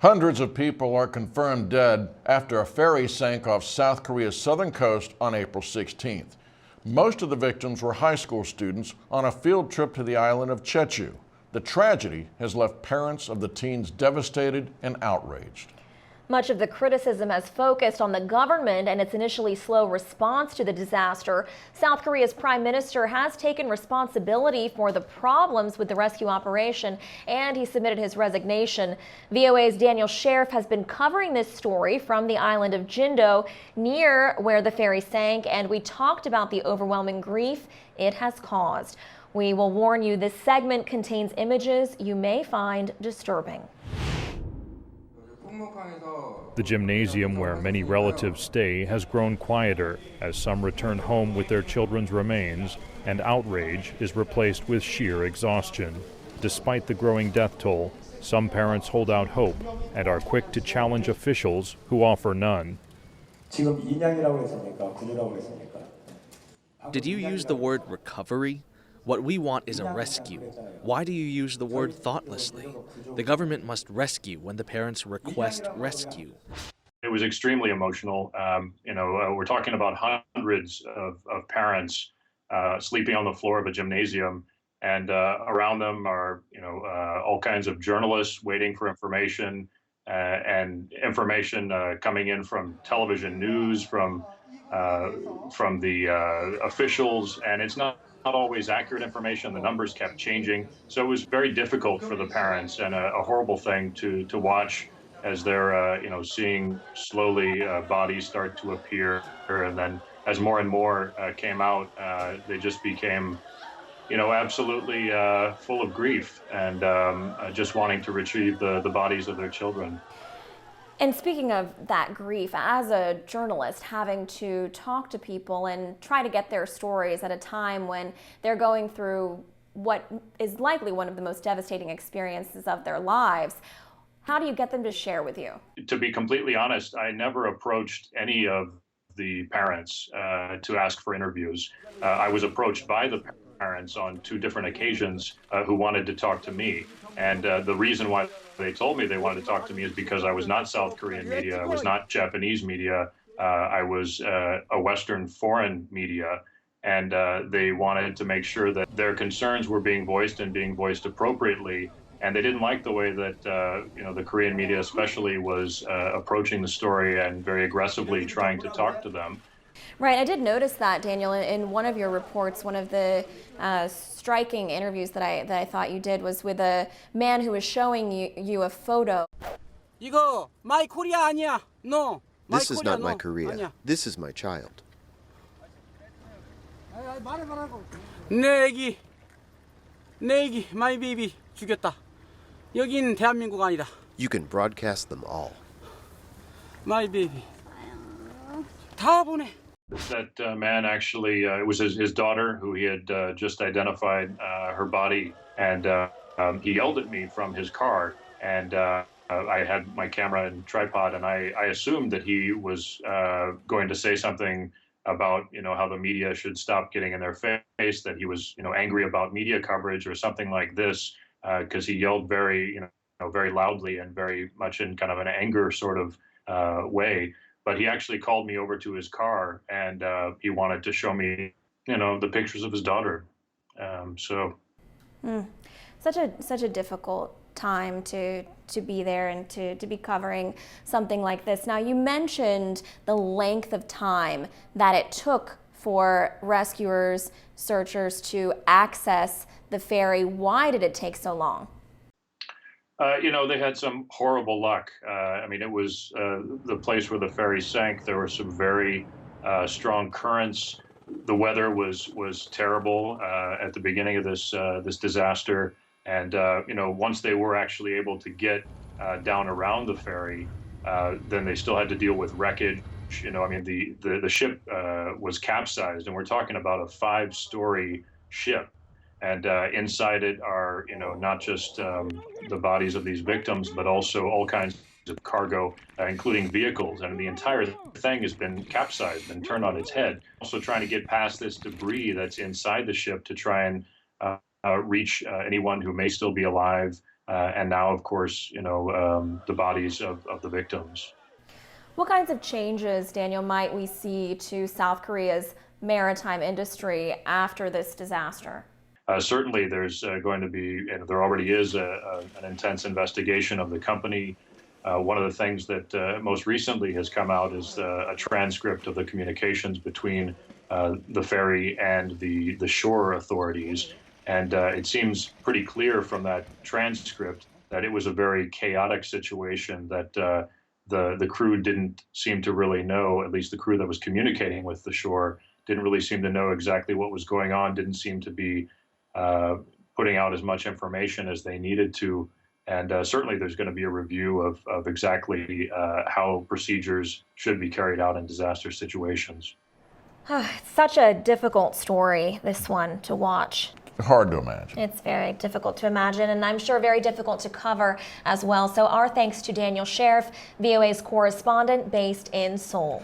Hundreds of people are confirmed dead after a ferry sank off South Korea's southern coast on April 16th. Most of the victims were high school students on a field trip to the island of Jeju. The tragedy has left parents of the teens devastated and outraged. Much of the criticism has focused on the government and its initially slow response to the disaster. South Korea's prime minister has taken responsibility for the problems with the rescue operation, and he submitted his resignation. VOA's Daniel Schearf has been covering this story from the island of Jindo, near where the ferry sank, and we talked about the overwhelming grief it has caused. We will warn you, this segment contains images you may find disturbing. The gymnasium where many relatives stay has grown quieter as some return home with their children's remains, and outrage is replaced with sheer exhaustion. Despite the growing death toll, some parents hold out hope and are quick to challenge officials who offer none. Did you use the word recovery? What we want is a rescue. Why do you use the word thoughtlessly? The government must rescue when the parents request rescue. It was extremely emotional. We're talking about hundreds of parents sleeping on the floor of a gymnasium, and around them are all kinds of journalists waiting for information, and information coming in from television news, from the officials, and it's not always accurate information. The numbers kept changing, so it was very difficult for the parents, and a horrible thing to watch as they're seeing slowly bodies start to appear, and then as more and more came out, they just became absolutely full of grief and just wanting to retrieve the bodies of their children. And speaking of that grief, as a journalist, having to talk to people and try to get their stories at a time when they're going through what is likely one of the most devastating experiences of their lives, how do you get them to share with you? To be completely honest, I never approached any of the parents to ask for interviews. I was approached by the parents on 2 different occasions who wanted to talk to me. And the reason why they told me they wanted to talk to me is because I was not South Korean media, I was not Japanese media, I was a Western foreign media, and they wanted to make sure that their concerns were being voiced and being voiced appropriately. And they didn't like the way that the Korean media especially was approaching the story and very aggressively trying to talk to them. Right, I did notice that, Daniel, in one of your reports. One of the striking interviews that I thought you did was with a man who was showing you a photo. 이거 my Korea 아니야. No. This is not my Korea. This is my child. 내 애기, my baby 죽였다. 여긴 대한민국 아니다. You can broadcast them all. My baby. 다 보내. That man actually, it was his daughter who he had just identified her body, and he yelled at me from his car, and I had my camera and tripod, and I assumed that he was going to say something about how the media should stop getting in their face, that he was angry about media coverage or something like this, because he yelled very very loudly and very much in kind of an anger sort of way. But he actually called me over to his car, and he wanted to show me, the pictures of his daughter. Such a difficult time to be there and to be covering something like this. Now, you mentioned the length of time that it took for rescuers, searchers to access the ferry. Why did it take so long? They had some horrible luck. It was the place where the ferry sank. There were some very strong currents. The weather was terrible at the beginning of this disaster. And once they were actually able to get down around the ferry, then they still had to deal with wreckage. The ship was capsized, and we're talking about a 5-story ship. And inside it are, not just the bodies of these victims, but also all kinds of cargo, including vehicles. And the entire thing has been capsized and turned on its head. Also trying to get past this debris that's inside the ship to try and reach anyone who may still be alive, and now, of course, the bodies of the victims. What kinds of changes, Daniel, might we see to South Korea's maritime industry after this disaster? Certainly, there's going to be, and there already is, an intense investigation of the company. One of the things that most recently has come out is a transcript of the communications between the ferry and the shore authorities. And it seems pretty clear from that transcript that it was a very chaotic situation, that the crew didn't seem to really know, at least the crew that was communicating with the shore, didn't really seem to know exactly what was going on, didn't seem to be putting out as much information as they needed to. And certainly there's going to be a review of exactly how procedures should be carried out in disaster situations. It's such a difficult story, this one, to watch. Hard to imagine. It's very difficult to imagine, and I'm sure very difficult to cover as well. So our thanks to Daniel Schearf, VOA's correspondent based in Seoul.